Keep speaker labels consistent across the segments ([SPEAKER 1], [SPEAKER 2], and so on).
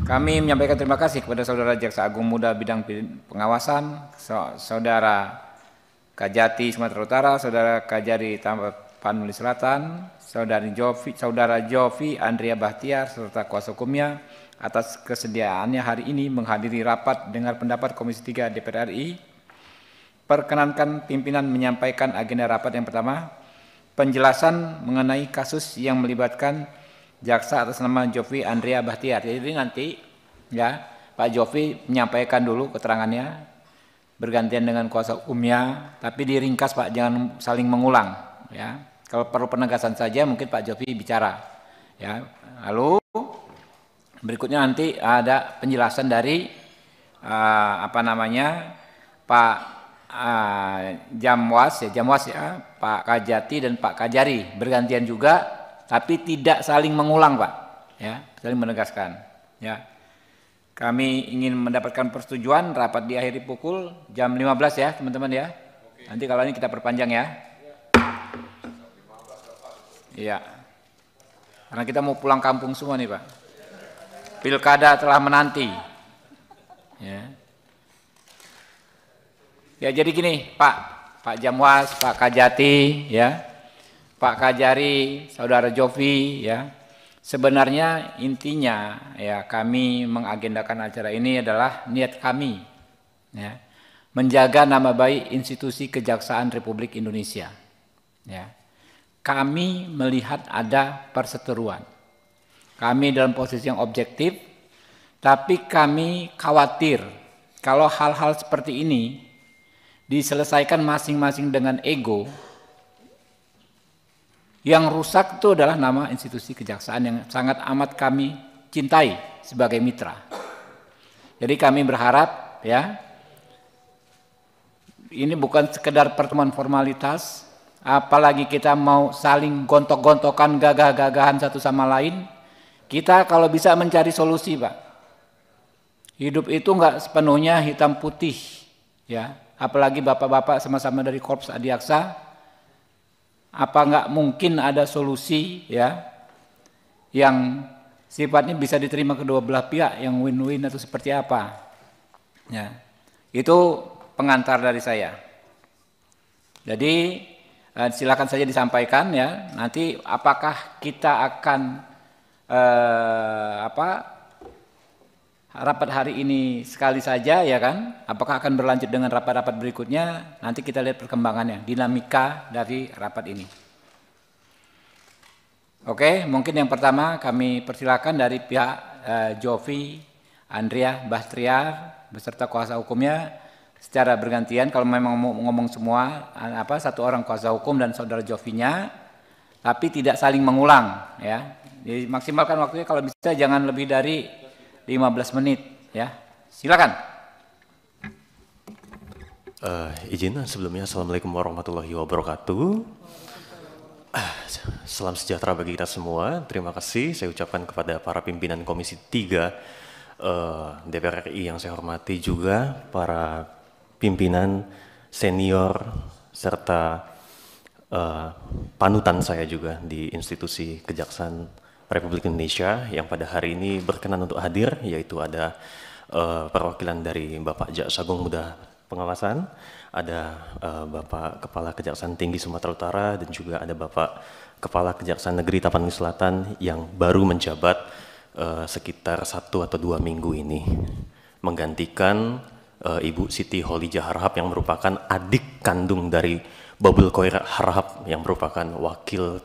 [SPEAKER 1] Kami menyampaikan terima kasih kepada Saudara Jaksa Agung Muda Bidang Pengawasan, Saudara Kajati Sumatera Utara, Saudara Kajari Tapanuli Selatan, Saudara Jovi Andrea Bahtiar serta kuasa hukumnya atas kesediaannya hari ini menghadiri rapat dengar pendapat Komisi 3 DPR RI. Perkenankan pimpinan menyampaikan agenda rapat yang pertama, penjelasan mengenai kasus yang melibatkan jaksa atas nama Jovi Andrea Bahtiar. Jadi nanti ya Pak Jovi menyampaikan dulu keterangannya bergantian dengan kuasa hukumnya, tapi diringkas Pak, jangan saling mengulang ya. Kalau perlu penegasan saja mungkin Pak Jovi bicara ya. Lalu berikutnya nanti ada penjelasan dari Pak Jamwas ya, Pak Kajati dan Pak Kajari bergantian juga. Tapi tidak saling mengulang Pak, ya, saling menegaskan. Ya, kami ingin mendapatkan persetujuan rapat diakhiri pukul jam 15 ya teman-teman ya. Oke. Nanti kalau ini kita perpanjang ya. Iya, karena kita mau pulang kampung semua nih Pak. Pilkada telah menanti. Ya, ya jadi gini Pak Jamwas, Pak Kajati ya. Pak Kajari, Saudara Jovi ya. Sebenarnya intinya ya kami mengagendakan acara ini adalah niat kami ya, menjaga nama baik institusi Kejaksaan Republik Indonesia. Ya. Kami melihat ada perseteruan. Kami dalam posisi yang objektif, tapi kami khawatir kalau hal-hal seperti ini diselesaikan masing-masing dengan ego. Yang rusak itu adalah nama institusi kejaksaan yang sangat amat kami cintai sebagai mitra. Jadi kami berharap ya, ini bukan sekedar pertemuan formalitas, apalagi kita mau saling gontok-gontokan gagah-gagahan satu sama lain. Kita kalau bisa mencari solusi Pak. Hidup itu enggak sepenuhnya hitam putih ya, apalagi bapak-bapak sama-sama dari Korps Adiaksa. Apa enggak mungkin ada solusi ya yang sifatnya bisa diterima kedua belah pihak, yang win-win atau seperti apa ya. Itu pengantar dari saya. Jadi silakan saja disampaikan ya, nanti apakah kita akan rapat hari ini sekali saja ya kan, apakah akan berlanjut dengan rapat-rapat berikutnya, nanti kita lihat perkembangannya, dinamika dari rapat ini. Oke, mungkin yang pertama kami persilakan dari pihak Jovi Andrea Bahtiar beserta kuasa hukumnya secara bergantian, kalau memang mau ngomong semua satu orang kuasa hukum dan saudara Jovinya, tapi tidak saling mengulang ya. Jadi maksimalkan waktunya kalau bisa jangan lebih dari 15 menit ya, silakan.
[SPEAKER 2] Izin sebelumnya, Assalamualaikum warahmatullahi wabarakatuh. Salam sejahtera bagi kita semua. Terima kasih saya ucapkan kepada para pimpinan Komisi 3 DPR RI yang saya hormati, juga para pimpinan senior serta panutan saya juga di institusi Kejaksaan Republik Indonesia yang pada hari ini berkenan untuk hadir, yaitu ada perwakilan dari Bapak Jaksa Agung Muda Pengawasan, ada Bapak Kepala Kejaksaan Tinggi Sumatera Utara, dan juga ada Bapak Kepala Kejaksaan Negeri Tapanuli Selatan yang baru menjabat sekitar 1 atau 2 minggu ini, menggantikan Ibu Siti Kholijah Harahap yang merupakan adik kandung dari Babul Khoir Harahap yang merupakan wakil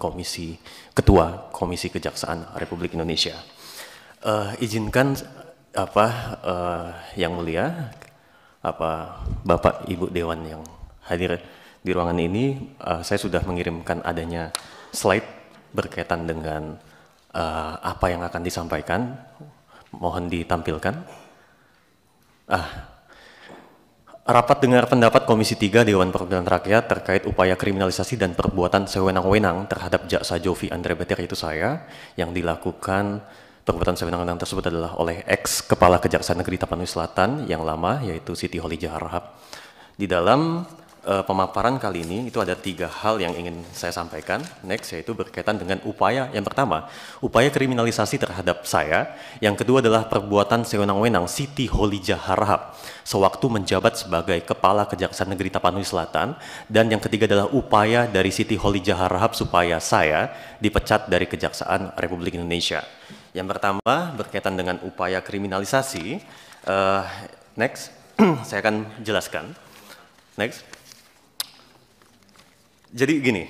[SPEAKER 2] ketua Komisi Kejaksaan Republik Indonesia. Izinkan yang mulia Bapak Ibu Dewan yang hadir di ruangan ini, saya sudah mengirimkan adanya slide berkaitan dengan apa yang akan disampaikan. Mohon ditampilkan. Rapat dengar pendapat Komisi 3 Dewan Perwakilan Rakyat terkait upaya kriminalisasi dan perbuatan sewenang-wenang terhadap Jaksa Jovi Andrea Bahtiar, itu saya, yang dilakukan perbuatan sewenang-wenang tersebut adalah oleh ex Kepala Kejaksaan Negeri Tapanuli Selatan yang lama, yaitu Siti Kholijah Harahap. Di dalam pemaparan kali ini itu ada 3 hal yang ingin saya sampaikan. Next, yaitu berkaitan dengan upaya. Yang pertama, upaya kriminalisasi terhadap saya. Yang kedua adalah perbuatan sewenang-wenang Siti Kholijah Harahap sewaktu menjabat sebagai Kepala Kejaksaan Negeri Tapanuli Selatan. Dan yang ketiga adalah upaya dari Siti Kholijah Harahap supaya saya dipecat dari Kejaksaan Republik Indonesia. Yang pertama berkaitan dengan upaya kriminalisasi. Next, saya akan jelaskan. Next. Jadi gini,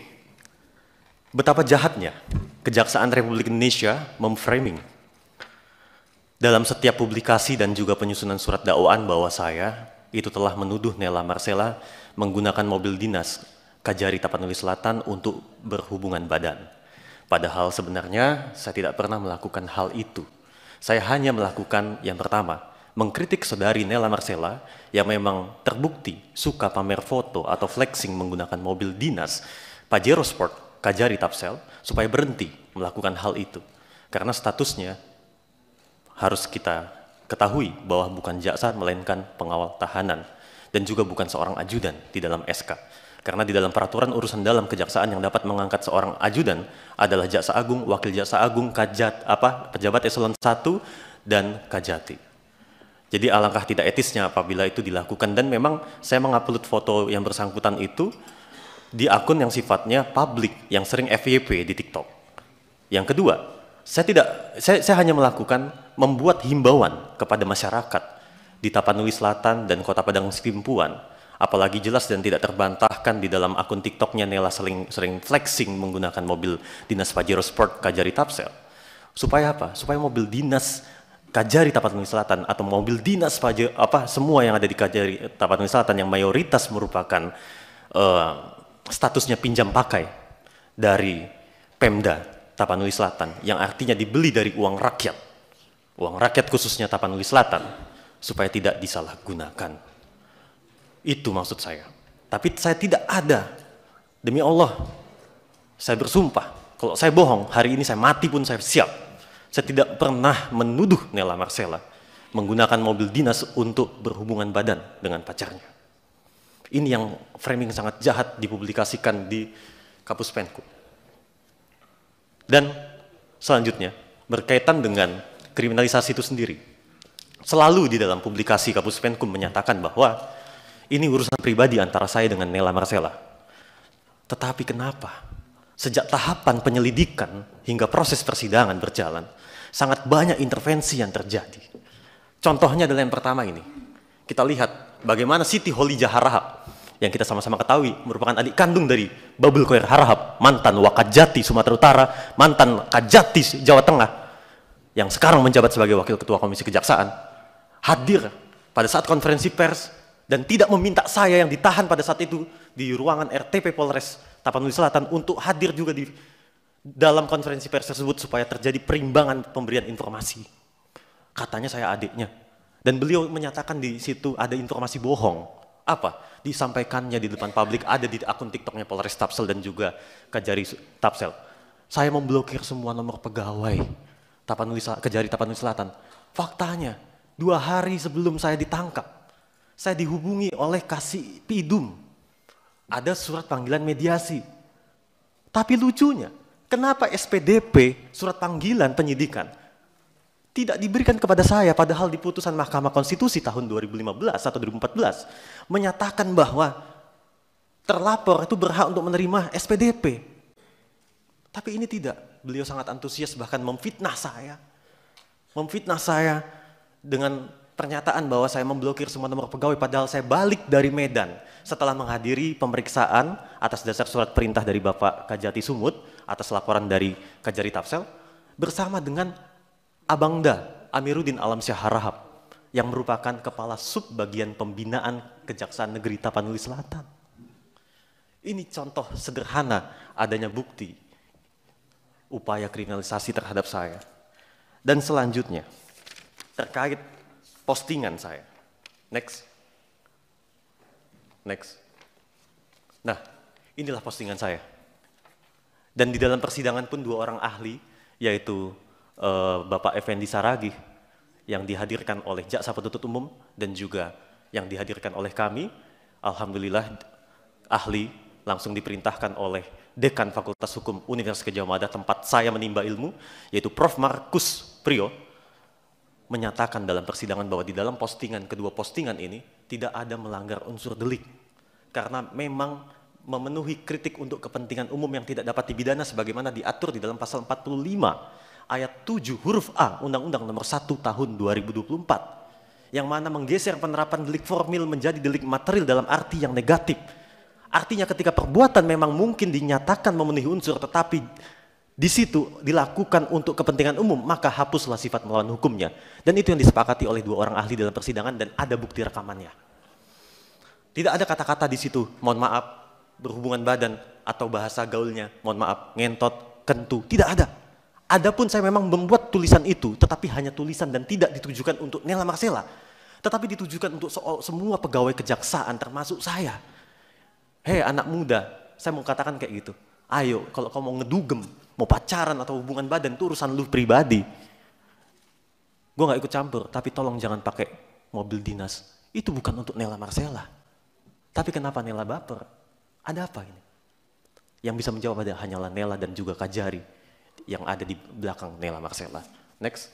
[SPEAKER 2] betapa jahatnya Kejaksaan Republik Indonesia memframing dalam setiap publikasi dan juga penyusunan surat dakwaan bahwa saya itu telah menuduh Nela Marcela menggunakan mobil dinas Kajari Tapanuli Selatan untuk berhubungan badan. Padahal sebenarnya saya tidak pernah melakukan hal itu. Saya hanya melakukan yang pertama, mengkritik saudari Nela Marcela yang memang terbukti suka pamer foto atau flexing menggunakan mobil dinas Pajero Sport Kajari Tapsel supaya berhenti melakukan hal itu. Karena statusnya harus kita ketahui bahwa bukan jaksa melainkan pengawal tahanan dan juga bukan seorang ajudan di dalam SK. Karena di dalam peraturan urusan dalam kejaksaan yang dapat mengangkat seorang ajudan adalah jaksa agung, wakil jaksa agung, pejabat eselon 1 dan kajati. Jadi alangkah tidak etisnya apabila itu dilakukan, dan memang saya mengupload foto yang bersangkutan itu di akun yang sifatnya publik yang sering FYP di TikTok. Yang kedua, saya hanya membuat himbauan kepada masyarakat di Tapanuli Selatan dan Kota Padang Sidimpuan, apalagi jelas dan tidak terbantahkan di dalam akun TikToknya Nela sering flexing menggunakan mobil dinas Pajero Sport Kajari Tapsel. Supaya apa? Supaya mobil dinas Kajari Tapanuli Selatan atau mobil dinas semua yang ada di Kajari Tapanuli Selatan yang mayoritas merupakan statusnya pinjam pakai dari Pemda Tapanuli Selatan, yang artinya dibeli dari uang rakyat khususnya Tapanuli Selatan, supaya tidak disalahgunakan. Itu maksud saya. Tapi saya tidak ada, demi Allah, saya bersumpah, kalau saya bohong, hari ini saya mati pun saya siap. Saya tidak pernah menuduh Nela Marcela menggunakan mobil dinas untuk berhubungan badan dengan pacarnya. Ini yang framing sangat jahat dipublikasikan di Kapus Penkum. Dan selanjutnya, berkaitan dengan kriminalisasi itu sendiri. Selalu di dalam publikasi Kapus Penkum menyatakan bahwa ini urusan pribadi antara saya dengan Nela Marcela. Tetapi kenapa? Sejak tahapan penyelidikan hingga proses persidangan berjalan, sangat banyak intervensi yang terjadi. Contohnya adalah yang pertama ini. Kita lihat bagaimana Siti Kholijah Harahap, yang kita sama-sama ketahui merupakan adik kandung dari Babul Khoir Harahap, mantan Wakajati Sumatera Utara, mantan Kajati Jawa Tengah, yang sekarang menjabat sebagai Wakil Ketua Komisi Kejaksaan, hadir pada saat konferensi pers dan tidak meminta saya yang ditahan pada saat itu di ruangan RTP Polres Tapanuli Selatan untuk hadir juga di dalam konferensi pers tersebut supaya terjadi perimbangan pemberian informasi. Katanya saya adiknya. Dan beliau menyatakan di situ ada informasi bohong. Apa? Disampaikannya di depan publik, ada di akun TikToknya Polres Tapsel dan juga Kajari Tapsel. Saya memblokir semua nomor pegawai Kajari Tapanuli Selatan. Faktanya, 2 hari sebelum saya ditangkap, saya dihubungi oleh Kasih Pidum. Ada surat panggilan mediasi. Tapi lucunya, kenapa SPDP, surat panggilan penyidikan, tidak diberikan kepada saya, padahal di putusan Mahkamah Konstitusi tahun 2015 atau 2014 menyatakan bahwa terlapor itu berhak untuk menerima SPDP. Tapi ini tidak. Beliau sangat antusias, bahkan memfitnah saya dengan pernyataan bahwa saya memblokir semua nomor pegawai, padahal saya balik dari Medan setelah menghadiri pemeriksaan atas dasar surat perintah dari Bapak Kajati Sumut atas laporan dari Kajari Tapsel bersama dengan Abangda Amiruddin Alamsyah Harahap yang merupakan Kepala Subbagian Pembinaan Kejaksaan Negeri Tapanuli Selatan. Ini contoh sederhana adanya bukti upaya kriminalisasi terhadap saya. Dan selanjutnya terkait postingan saya. Next. Nah, inilah postingan saya. Dan di dalam persidangan pun 2 orang ahli, yaitu Bapak Effendi Saragih yang dihadirkan oleh Jaksa Penuntut Umum dan juga yang dihadirkan oleh kami, alhamdulillah ahli langsung diperintahkan oleh Dekan Fakultas Hukum Universitas Gadjah Mada tempat saya menimba ilmu, yaitu Prof. Markus Priyo, menyatakan dalam persidangan bahwa di dalam kedua postingan ini tidak ada melanggar unsur delik. Karena memang memenuhi kritik untuk kepentingan umum yang tidak dapat dipidana sebagaimana diatur di dalam pasal 45 ayat 7 huruf A Undang-Undang nomor 1 tahun 2024 yang mana menggeser penerapan delik formil menjadi delik material dalam arti yang negatif. Artinya ketika perbuatan memang mungkin dinyatakan memenuhi unsur tetapi di situ dilakukan untuk kepentingan umum, maka hapuslah sifat melawan hukumnya. Dan itu yang disepakati oleh dua orang ahli dalam persidangan dan ada bukti rekamannya. Tidak ada kata-kata di situ, mohon maaf, berhubungan badan atau bahasa gaulnya, mohon maaf, ngentot, kentu, tidak ada. Adapun saya memang membuat tulisan itu, tetapi hanya tulisan dan tidak ditujukan untuk Nela Marcela, tetapi ditujukan untuk semua pegawai kejaksaan termasuk saya. Hei anak muda, saya mau katakan kayak gitu. Ayo, kalau kamu mau ngedugem, mau pacaran atau hubungan badan, itu urusan lu pribadi. Gue gak ikut campur, tapi tolong jangan pakai mobil dinas. Itu bukan untuk Nela Marcela. Tapi kenapa Nela baper? Ada apa ini? Yang bisa menjawab hanyalah Nela dan juga Kajari yang ada di belakang Nela Marcela. Next.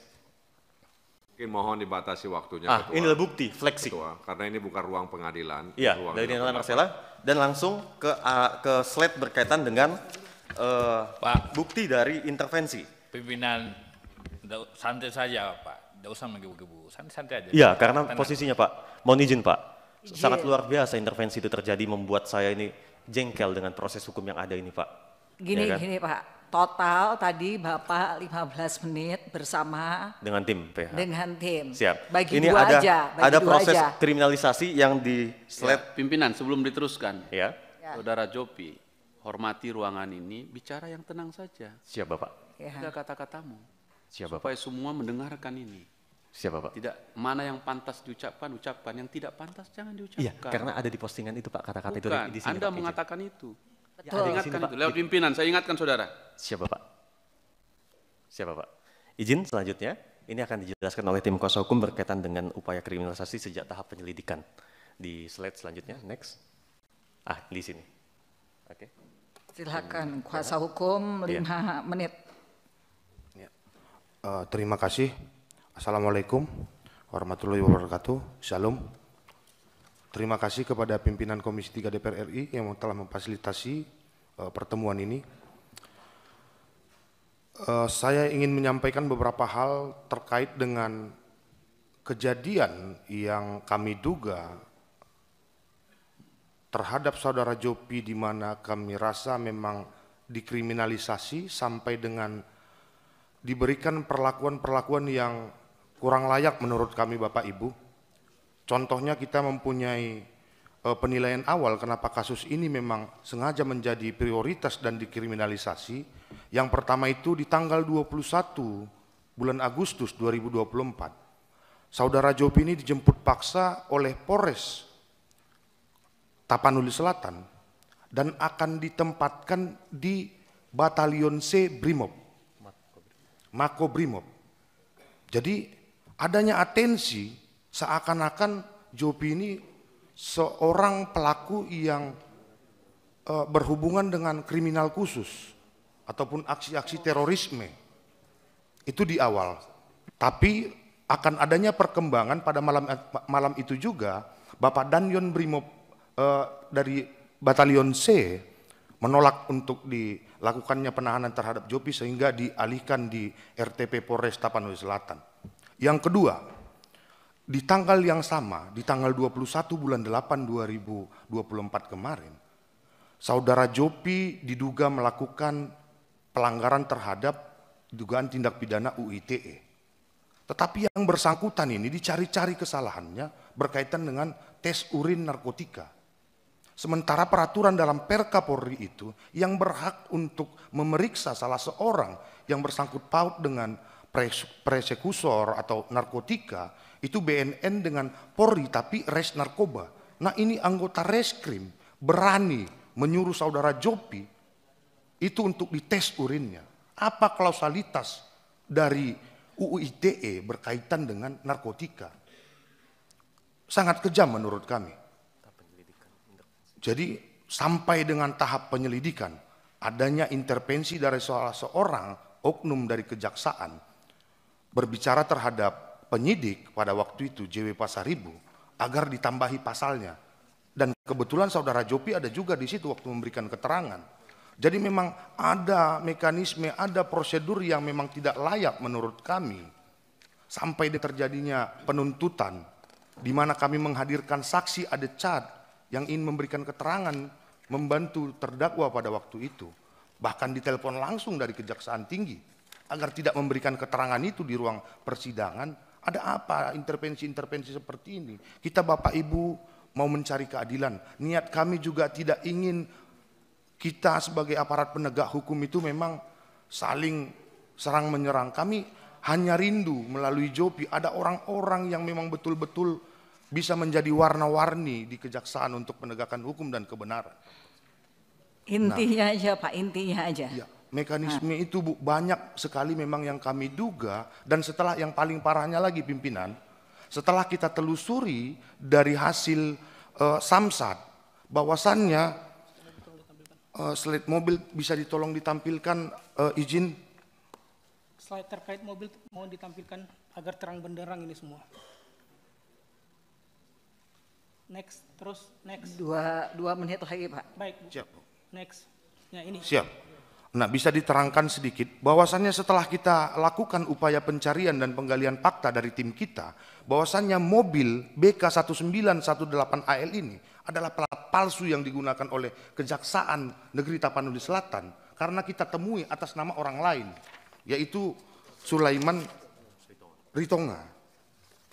[SPEAKER 3] Mungkin mohon dibatasi waktunya, Ketua.
[SPEAKER 2] Inilah bukti, flexing.
[SPEAKER 3] Ketua, karena ini bukan ruang pengadilan.
[SPEAKER 2] Iya, dari Nela Marcela. Dan langsung ke slide berkaitan dengan
[SPEAKER 4] Pak,
[SPEAKER 2] bukti dari intervensi.
[SPEAKER 4] pimpinan santai saja Pak, tidak usah menggebu-gebu, santai aja.
[SPEAKER 2] Iya, karena posisinya Pak, mohon izin Pak, sangat luar biasa intervensi itu terjadi membuat saya ini jengkel dengan proses hukum yang ada ini Pak.
[SPEAKER 5] Gini,
[SPEAKER 2] Ya kan?
[SPEAKER 5] gini Pak, total tadi Bapak 15 menit bersama
[SPEAKER 2] Dengan tim PH.
[SPEAKER 5] dengan tim.
[SPEAKER 2] Siap.
[SPEAKER 5] Bagi
[SPEAKER 2] ini
[SPEAKER 5] dua
[SPEAKER 2] ada
[SPEAKER 5] aja, bagi
[SPEAKER 2] ada
[SPEAKER 5] dua
[SPEAKER 2] proses
[SPEAKER 5] aja.
[SPEAKER 2] kriminalisasi yang di slide
[SPEAKER 6] Pimpinan, sebelum diteruskan,
[SPEAKER 2] ya.
[SPEAKER 5] Ya.
[SPEAKER 6] Saudara Jopi, hormati ruangan ini, bicara yang tenang saja.
[SPEAKER 2] Siap Bapak.
[SPEAKER 5] Ya.
[SPEAKER 6] Tidak kata-katamu.
[SPEAKER 2] Siap Bapak.
[SPEAKER 6] Supaya semua mendengarkan ini.
[SPEAKER 2] Siap Bapak.
[SPEAKER 6] Tidak, mana yang pantas diucapkan, ucapkan. Yang tidak pantas, jangan diucapkan.
[SPEAKER 2] Iya, karena ada di postingan itu Pak kata-kata itu
[SPEAKER 6] Bukan,
[SPEAKER 2] di sini.
[SPEAKER 6] Anda
[SPEAKER 2] Pak, izin.
[SPEAKER 6] mengatakan itu.
[SPEAKER 5] Betul.
[SPEAKER 6] Ingatkan itu, lewat pimpinan, saya ingatkan saudara.
[SPEAKER 2] Siap Bapak. Siap Bapak. Izin selanjutnya, ini akan dijelaskan oleh tim kuasa hukum berkaitan dengan upaya kriminalisasi sejak tahap penyelidikan. Di slide selanjutnya, next. Di sini. Oke.
[SPEAKER 5] Silakan kuasa hukum 5 menit.
[SPEAKER 7] Terima kasih. Assalamualaikum warahmatullahi wabarakatuh. Shalom. Terima kasih kepada pimpinan Komisi 3 DPR RI yang telah memfasilitasi pertemuan ini. Saya ingin menyampaikan beberapa hal terkait dengan kejadian yang kami duga terhadap saudara Jopi, di mana kami rasa memang dikriminalisasi sampai dengan diberikan perlakuan-perlakuan yang kurang layak menurut kami Bapak Ibu. Contohnya kita mempunyai penilaian awal kenapa kasus ini memang sengaja menjadi prioritas dan dikriminalisasi. Yang pertama itu di tanggal 21 bulan Agustus 2024. Saudara Jopi ini dijemput paksa oleh Polres Tapanuli Selatan dan akan ditempatkan di Batalion C Brimob, Mako Brimob. Jadi adanya atensi seakan-akan Jopi ini seorang pelaku yang berhubungan dengan kriminal khusus ataupun aksi-aksi terorisme. Itu di awal. Tapi akan adanya perkembangan pada malam itu juga Bapak Danyon Brimob dari Batalion C menolak untuk dilakukannya penahanan terhadap Jopi sehingga dialihkan di RTP Polres Tapanuli Selatan. Yang kedua, di tanggal yang sama, di tanggal 21 bulan 8 2024 kemarin, saudara Jopi diduga melakukan pelanggaran terhadap dugaan tindak pidana UITE. Tetapi yang bersangkutan ini dicari-cari kesalahannya berkaitan dengan tes urin narkotika. Sementara peraturan dalam Perka Polri itu yang berhak untuk memeriksa salah seorang yang bersangkut paut dengan persekutor atau narkotika itu BNN dengan Polri tapi res narkoba. Nah ini anggota reskrim berani menyuruh saudara Jopi itu untuk dites urinnya. Apa kausalitas dari UU ITE berkaitan dengan narkotika? Sangat kejam menurut kami. Jadi sampai dengan tahap penyelidikan, adanya intervensi dari salah seorang oknum dari kejaksaan berbicara terhadap penyidik pada waktu itu JW Pasaribu agar ditambahi pasalnya. Dan kebetulan saudara Jopi ada juga di situ waktu memberikan keterangan. Jadi memang ada mekanisme, ada prosedur yang memang tidak layak menurut kami. Sampai terjadinya penuntutan, di mana kami menghadirkan saksi ada Chad yang ingin memberikan keterangan, membantu terdakwa pada waktu itu. Bahkan ditelepon langsung dari Kejaksaan Tinggi, agar tidak memberikan keterangan itu di ruang persidangan. Ada apa intervensi-intervensi seperti ini? Kita Bapak Ibu mau mencari keadilan. Niat kami juga tidak ingin kita sebagai aparat penegak hukum itu memang saling serang menyerang. Kami hanya rindu melalui Jopi ada orang-orang yang memang betul-betul bisa menjadi warna-warni di kejaksaan untuk penegakan hukum dan kebenaran.
[SPEAKER 5] Intinya aja Pak, intinya aja.
[SPEAKER 7] Ya, mekanisme itu Bu, banyak sekali memang yang kami duga, dan setelah yang paling parahnya lagi pimpinan, setelah kita telusuri dari hasil Samsat, bahwasannya slide mobil bisa ditolong ditampilkan, izin.
[SPEAKER 8] Slide terkait mobil mohon ditampilkan agar terang benderang ini semua. Next, terus next.
[SPEAKER 5] Dua menit lagi Pak.
[SPEAKER 8] Baik, Bu.
[SPEAKER 7] Siap.
[SPEAKER 8] Next. Ya ini.
[SPEAKER 7] Siap. Nah, bisa diterangkan sedikit bahwasannya setelah kita lakukan upaya pencarian dan penggalian fakta dari tim kita, bahwasannya mobil BK1918AL ini adalah plat palsu yang digunakan oleh Kejaksaan Negeri Tapanuli Selatan karena kita temui atas nama orang lain, yaitu Sulaiman Ritonga.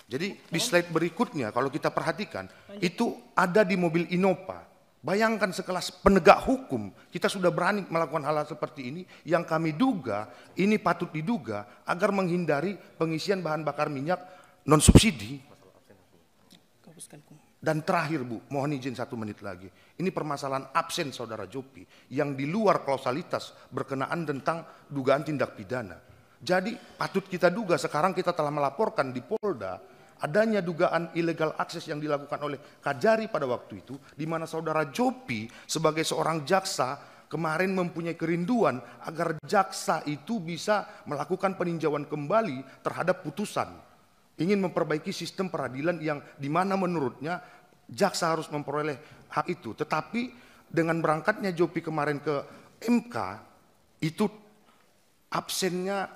[SPEAKER 7] Jadi di slide berikutnya kalau kita perhatikan itu ada di mobil Innova. Bayangkan sekelas penegak hukum, kita sudah berani melakukan hal-hal seperti ini yang kami duga, ini patut diduga agar menghindari pengisian bahan bakar minyak non-subsidi. Dan terakhir Bu, mohon izin 1 menit lagi. Ini permasalahan absen saudara Jopi yang di luar kausalitas berkenaan tentang dugaan tindak pidana. Jadi patut kita duga sekarang kita telah melaporkan di Polda adanya dugaan illegal akses yang dilakukan oleh Kajari pada waktu itu, di mana saudara Jopi sebagai seorang jaksa kemarin mempunyai kerinduan agar jaksa itu bisa melakukan peninjauan kembali terhadap putusan. Ingin memperbaiki sistem peradilan yang di mana menurutnya jaksa harus memperoleh hak itu. Tetapi dengan berangkatnya Jopi kemarin ke MK, itu absennya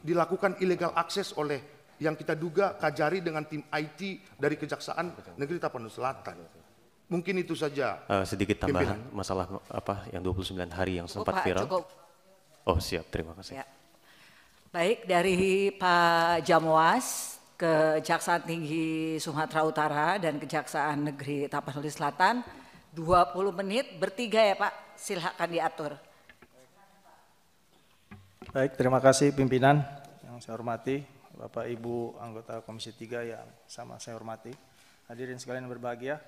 [SPEAKER 7] dilakukan illegal akses oleh yang kita duga Kajari dengan tim IT dari Kejaksaan Negeri Tapanuli Selatan. Mungkin itu saja.
[SPEAKER 2] Sedikit tambahan masalah apa yang 29 hari yang sempat
[SPEAKER 5] Pak,
[SPEAKER 2] viral.
[SPEAKER 5] cukup.
[SPEAKER 2] Oh siap, terima kasih.
[SPEAKER 5] Ya. Baik, dari Pak Jamwas, Kejaksaan Tinggi Sumatera Utara dan Kejaksaan Negeri Tapanuli Selatan, 20 menit bertiga ya Pak, silakan diatur.
[SPEAKER 9] Baik, terima kasih pimpinan yang saya hormati. Bapak Ibu anggota Komisi 3 yang sama saya hormati, hadirin sekalian berbahagia.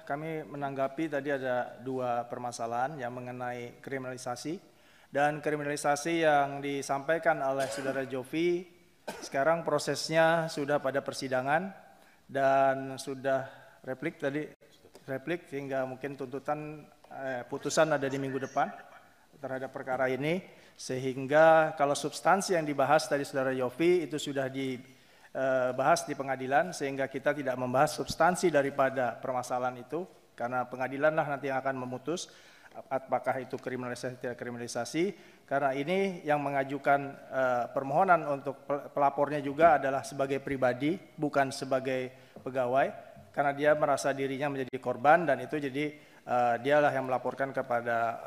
[SPEAKER 9] Kami menanggapi tadi ada 2 permasalahan yang mengenai kriminalisasi, dan kriminalisasi yang disampaikan oleh saudara Jovi sekarang prosesnya sudah pada persidangan dan sudah replik sehingga mungkin tuntutan putusan ada di minggu depan terhadap perkara ini. Sehingga kalau substansi yang dibahas tadi saudara Yofi itu sudah dibahas di pengadilan, sehingga kita tidak membahas substansi daripada permasalahan itu, karena pengadilanlah nanti yang akan memutus apakah itu kriminalisasi atau tidak kriminalisasi. Karena ini yang mengajukan permohonan untuk pelapornya juga adalah sebagai pribadi, bukan sebagai pegawai, karena dia merasa dirinya menjadi korban, dan itu jadi dialah yang melaporkan kepada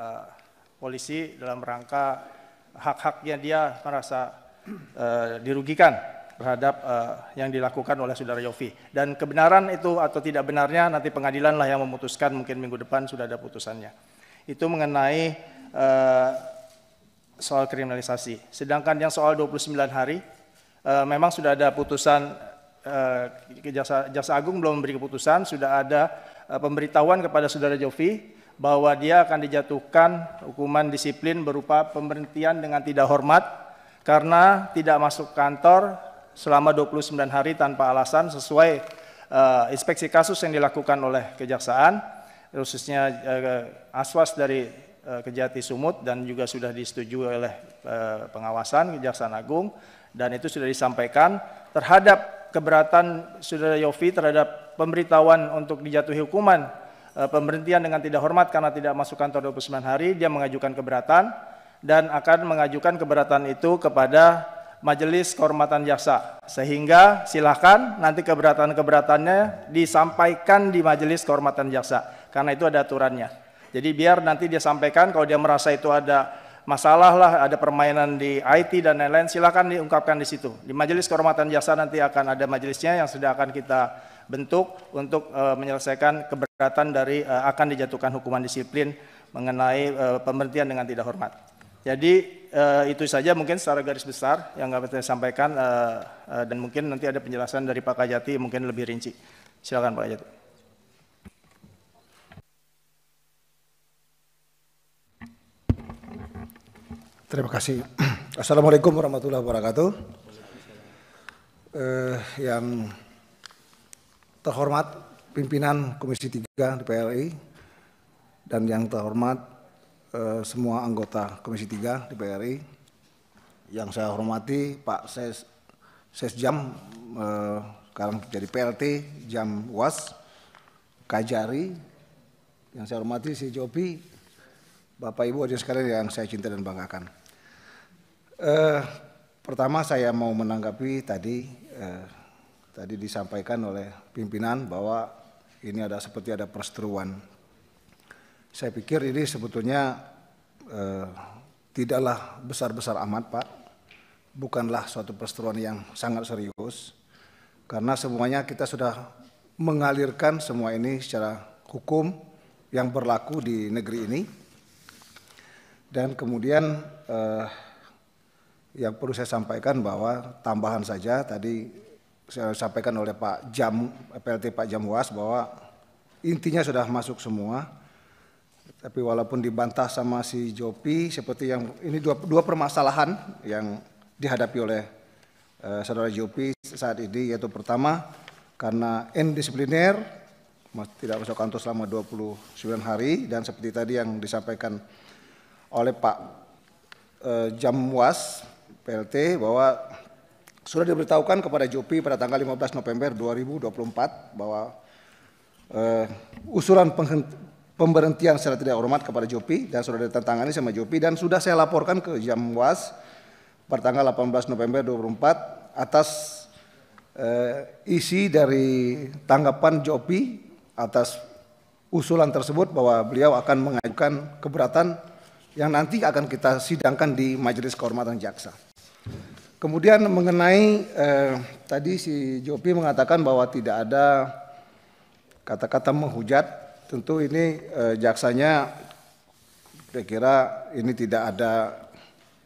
[SPEAKER 9] polisi dalam rangka hak-haknya dia merasa dirugikan terhadap yang dilakukan oleh saudara Yofi. Dan kebenaran itu atau tidak benarnya nanti pengadilanlah yang memutuskan, mungkin minggu depan sudah ada putusannya. Itu mengenai soal kriminalisasi. Sedangkan yang soal 29 hari, memang sudah ada putusan, Jaksa Agung belum memberi keputusan, sudah ada pemberitahuan kepada saudara Jovi bahwa dia akan dijatuhkan hukuman disiplin berupa pemberhentian dengan tidak hormat karena tidak masuk kantor selama 29 hari tanpa alasan sesuai inspeksi kasus yang dilakukan oleh Kejaksaan. khususnya aswas dari Kejati Sumut dan juga sudah disetujui oleh pengawasan Kejaksaan Agung, dan itu sudah disampaikan terhadap keberatan Saudara Yofi terhadap pemberitahuan untuk dijatuhi hukuman pemberhentian dengan tidak hormat karena tidak masuk kantor 29 hari. Dia mengajukan keberatan dan akan mengajukan keberatan itu kepada Majelis Kehormatan Jaksa, sehingga silahkan nanti keberatan-keberatannya disampaikan di Majelis Kehormatan Jaksa, karena itu ada aturannya. Jadi biar nanti dia sampaikan kalau dia merasa itu ada masalah lah, ada permainan di IT dan lain-lain, silakan diungkapkan di situ. Di Majelis Kehormatan Jaksa nanti akan ada majelisnya yang sudah akan kita bentuk untuk menyelesaikan keberatan dari akan dijatuhkan hukuman disiplin mengenai pemberhentian dengan tidak hormat. Jadi itu saja mungkin secara garis besar yang dapat saya sampaikan, dan mungkin nanti ada penjelasan dari Pak Kajati mungkin lebih rinci. Silakan Pak Kajati.
[SPEAKER 10] Terima kasih. Assalamualaikum warahmatullahi wabarakatuh. Yang terhormat pimpinan Komisi 3 DPR RI dan yang terhormat semua anggota Komisi 3 DPR RI, yang saya hormati Pak Sesjam, sekarang jadi PLT Jam UAS, Kajari, yang saya hormati si Jopi, Bapak Ibu hadirin sekalian yang saya cinta dan banggakan. Pertama saya mau menanggapi tadi disampaikan oleh pimpinan bahwa ini seperti ada perseteruan. Saya pikir ini sebetulnya tidaklah besar-besar amat, Pak. Bukanlah suatu perseteruan yang sangat serius, karena semuanya kita sudah mengalirkan semua ini secara hukum yang berlaku di negeri ini. Dan kemudian yang perlu saya sampaikan bahwa tambahan saja tadi saya sampaikan oleh Pak PLT Pak Jamwas bahwa intinya sudah masuk semua. Tapi walaupun dibantah sama si Jopi, seperti yang ini dua permasalahan yang dihadapi oleh saudara Jopi saat ini, yaitu pertama karena indisipliner, tidak masuk kantor selama 29 hari, dan seperti tadi yang disampaikan oleh Pak Jamwas PLT bahwa sudah diberitahukan kepada Jopi pada tanggal 15 November 2024 bahwa usulan pemberhentian secara tidak hormat kepada Jopi dan sudah ditandatangani sama Jopi, dan sudah saya laporkan ke Jamwas pada tanggal 18 November 2024 atas isi dari tanggapan Jopi atas usulan tersebut bahwa beliau akan mengajukan keberatan yang nanti akan kita sidangkan di Majelis Kehormatan Jaksa. Kemudian mengenai tadi si Jopi mengatakan bahwa tidak ada kata-kata menghujat, tentu ini jaksanya saya kira ini tidak ada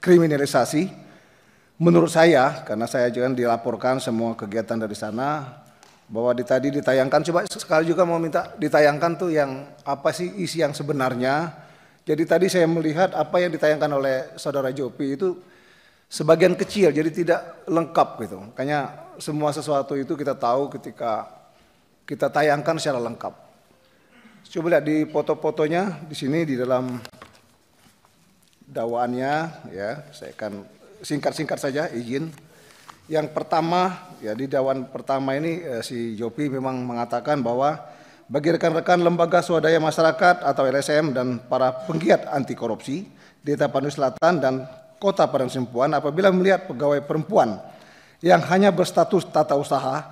[SPEAKER 10] kriminalisasi menurut saya, karena saya juga dilaporkan semua kegiatan dari sana, bahwa tadi ditayangkan, coba sekali juga mau minta ditayangkan tuh yang apa sih isi yang sebenarnya. Jadi tadi saya melihat apa yang ditayangkan oleh saudara Jopi itu sebagian kecil, jadi tidak lengkap gitu. Makanya semua sesuatu itu kita tahu ketika kita tayangkan secara lengkap. Coba lihat di foto-fotonya di sini di dalam dakwaannya, ya. Saya akan singkat-singkat saja, izin. Yang pertama, ya di dakwaan pertama ini si Jopi memang mengatakan bahwa bagi rekan-rekan lembaga swadaya masyarakat atau LSM dan para penggiat anti korupsi di Tapanuli Selatan dan Kota Padang Simpuan, apabila melihat pegawai perempuan yang hanya berstatus tata usaha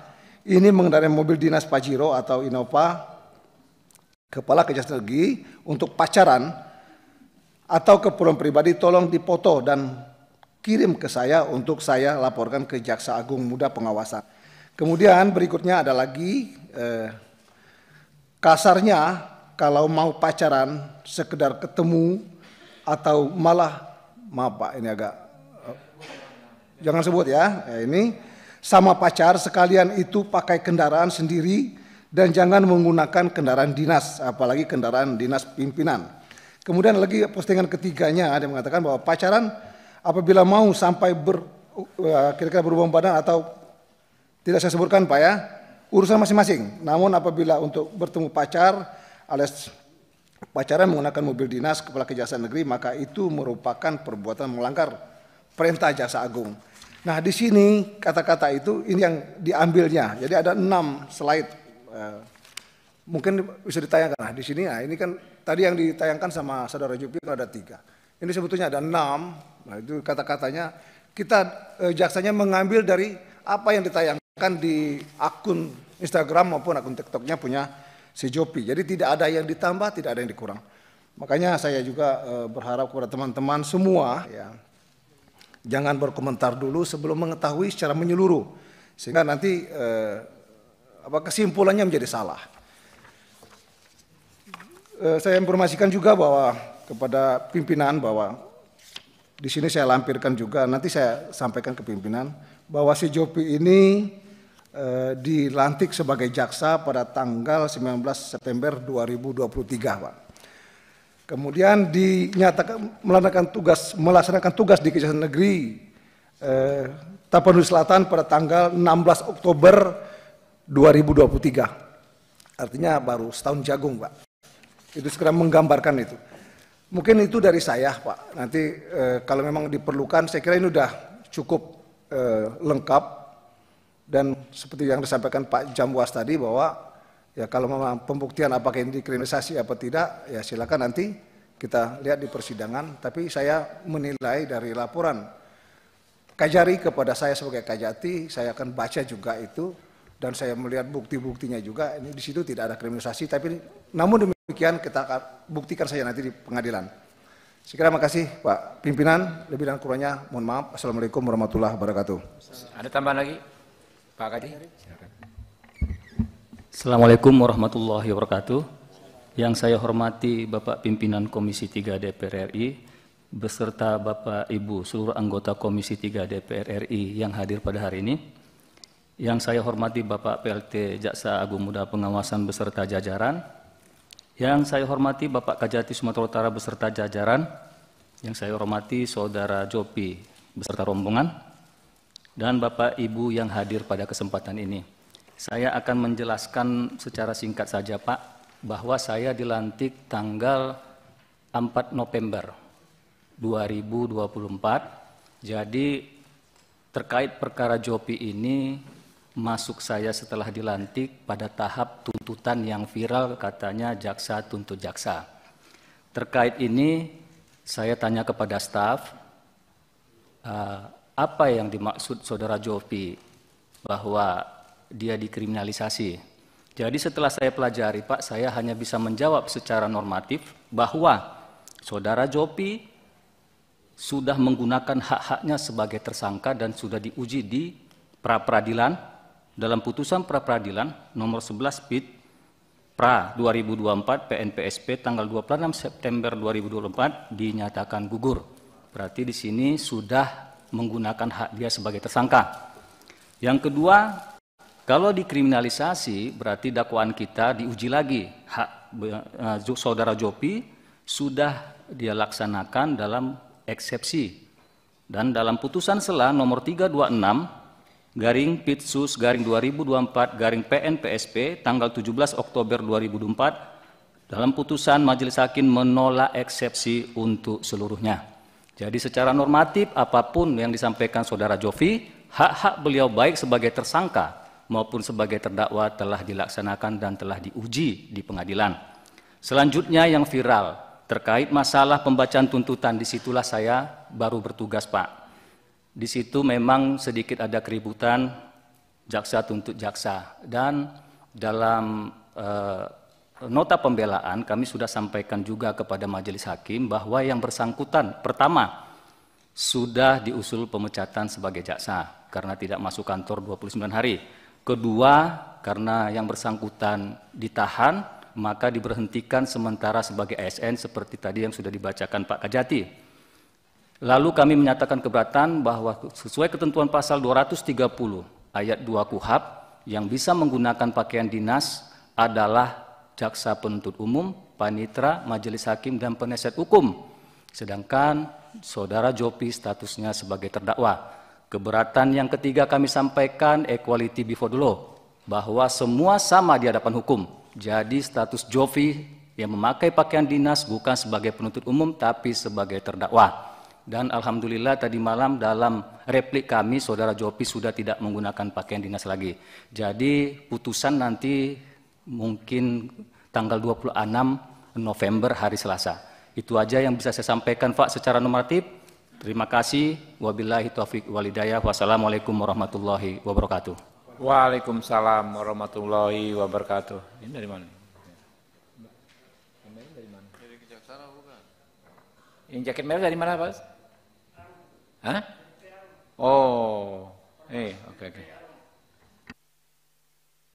[SPEAKER 10] ini mengendarai mobil dinas Pajero atau Innova Kepala Kejaksaan Negeri untuk pacaran atau keperluan pribadi, tolong dipoto dan kirim ke saya untuk saya laporkan ke Jaksa Agung Muda Pengawasan. Kemudian berikutnya ada lagi kasarnya kalau mau pacaran sekedar ketemu atau malah, maaf Pak ini agak jangan sebut ya, ini sama pacar sekalian itu pakai kendaraan sendiri dan jangan menggunakan kendaraan dinas, apalagi kendaraan dinas pimpinan. Kemudian lagi postingan ketiganya ada yang mengatakan bahwa pacaran apabila mau sampai kira-kira berhubungan badan atau tidak saya sebutkan Pak ya, urusan masing-masing. Namun apabila untuk bertemu pacar alias pacaran menggunakan mobil dinas Kepala Kejaksaan Negeri, maka itu merupakan perbuatan melanggar perintah Jaksa Agung. Nah, di sini kata-kata itu ini yang diambilnya. Jadi ada 6 slide. Mungkin bisa ditayangkan. Nah, di sini, nah ini kan tadi yang ditayangkan sama Saudara Jopi ada 3. Ini sebetulnya ada 6. Nah, itu kata-katanya kita jaksanya mengambil dari apa yang ditayangkan di akun Instagram maupun akun TikToknya punya si Jopi. Jadi tidak ada yang ditambah, tidak ada yang dikurang. Makanya saya juga berharap kepada teman-teman semua, ya, jangan berkomentar dulu sebelum mengetahui secara menyeluruh, sehingga nanti kesimpulannya menjadi salah. Saya informasikan juga bahwa kepada pimpinan bahwa di sini saya lampirkan juga, nanti saya sampaikan ke pimpinan bahwa si Jopi ini dilantik sebagai jaksa pada tanggal 19 September 2023, Pak. Kemudian dinyatakan melaksanakan tugas di Kejaksaan Negeri Tapanuli Selatan pada tanggal 16 Oktober 2023. Artinya baru setahun jagung, Pak. Itu segera menggambarkan itu. Mungkin itu dari saya, Pak. Nanti kalau memang diperlukan, saya kira ini sudah cukup lengkap. Dan seperti yang disampaikan Pak Jamwas tadi bahwa ya kalau memang pembuktian apakah ini dikriminalisasi apa tidak, ya silakan nanti kita lihat di persidangan. Tapi saya menilai dari laporan Kajari kepada saya sebagai Kajati, saya akan baca juga itu dan saya melihat bukti-buktinya juga. Ini di situ tidak ada kriminalisasi, tapi namun demikian kita akan buktikan saja nanti di pengadilan. Sekiranya makasih Pak Pimpinan, lebih dan kurangnya mohon maaf. Assalamualaikum warahmatullahi wabarakatuh.
[SPEAKER 1] Ada tambahan lagi? Pak Kadi?
[SPEAKER 11] Assalamualaikum warahmatullahi wabarakatuh. Yang saya hormati Bapak Pimpinan Komisi 3 DPR RI, beserta Bapak Ibu seluruh anggota Komisi 3 DPR RI yang hadir pada hari ini. Yang saya hormati Bapak PLT Jaksa Agung Muda Pengawasan beserta jajaran. Yang saya hormati Bapak Kajati Sumatera Utara beserta jajaran. Yang saya hormati Saudara Jopi beserta rombongan. Dan Bapak Ibu yang hadir pada kesempatan ini. Saya akan menjelaskan secara singkat saja Pak, bahwa saya dilantik tanggal 4 November 2024. Jadi terkait perkara Jopi ini masuk saya setelah dilantik pada tahap tuntutan yang viral katanya jaksa tuntut jaksa. Terkait ini saya tanya kepada staf, apa yang dimaksud Saudara Jopi bahwa dia dikriminalisasi. Jadi setelah saya pelajari Pak, saya hanya bisa menjawab secara normatif bahwa Saudara Jopi sudah menggunakan hak-haknya sebagai tersangka dan sudah diuji di pra-peradilan dalam putusan pra-peradilan nomor 11 PIT Pra 2024 PNPSP tanggal 26 September 2024 dinyatakan gugur. Berarti di sini sudah menggunakan hak dia sebagai tersangka. Yang kedua, kalau dikriminalisasi berarti dakwaan kita diuji lagi. Hak Saudara Jopi sudah dia laksanakan dalam eksepsi. Dan dalam putusan sela nomor 326 garing Pitsus garing 2024 garing PNPSP tanggal 17 Oktober 2024 dalam putusan Majelis Hakim menolak eksepsi untuk seluruhnya. Jadi secara normatif apapun yang disampaikan Saudara Jopi, hak-hak beliau baik sebagai tersangka maupun sebagai terdakwa telah dilaksanakan dan telah diuji di pengadilan. Selanjutnya yang viral terkait masalah pembacaan tuntutan, disitulah saya baru bertugas Pak. Di situ memang sedikit ada keributan jaksa tuntut jaksa dan dalam nota pembelaan kami sudah sampaikan juga kepada majelis hakim bahwa yang bersangkutan pertama sudah diusul pemecatan sebagai jaksa karena tidak masuk kantor 29 hari. Kedua, karena yang bersangkutan ditahan maka diberhentikan sementara sebagai ASN seperti tadi yang sudah dibacakan Pak Kajati. Lalu kami menyatakan keberatan bahwa sesuai ketentuan pasal 230 ayat 2 KUHAP yang bisa menggunakan pakaian dinas adalah jaksa penuntut umum, panitera, majelis hakim, dan penasihat hukum. Sedangkan Saudara Jopi statusnya sebagai terdakwa. Keberatan yang ketiga kami sampaikan equality before the law, bahwa semua sama di hadapan hukum. Jadi status Jopi yang memakai pakaian dinas bukan sebagai penuntut umum tapi sebagai terdakwa. Dan alhamdulillah tadi malam dalam replik kami Saudara Jopi sudah tidak menggunakan pakaian dinas lagi. Jadi putusan nanti mungkin tanggal 26 November hari Selasa. Itu aja yang bisa saya sampaikan Pak secara normatif. Terima kasih. Wabillahi taufiq walhidayah. Wassalamualaikum warahmatullahi wabarakatuh.
[SPEAKER 1] Waalaikumsalam warahmatullahi wabarakatuh. Ini dari mana?
[SPEAKER 6] Dari Kejaksaan bukan?
[SPEAKER 1] Yang jaket merah dari mana, Pak? Hah? Oh, oke.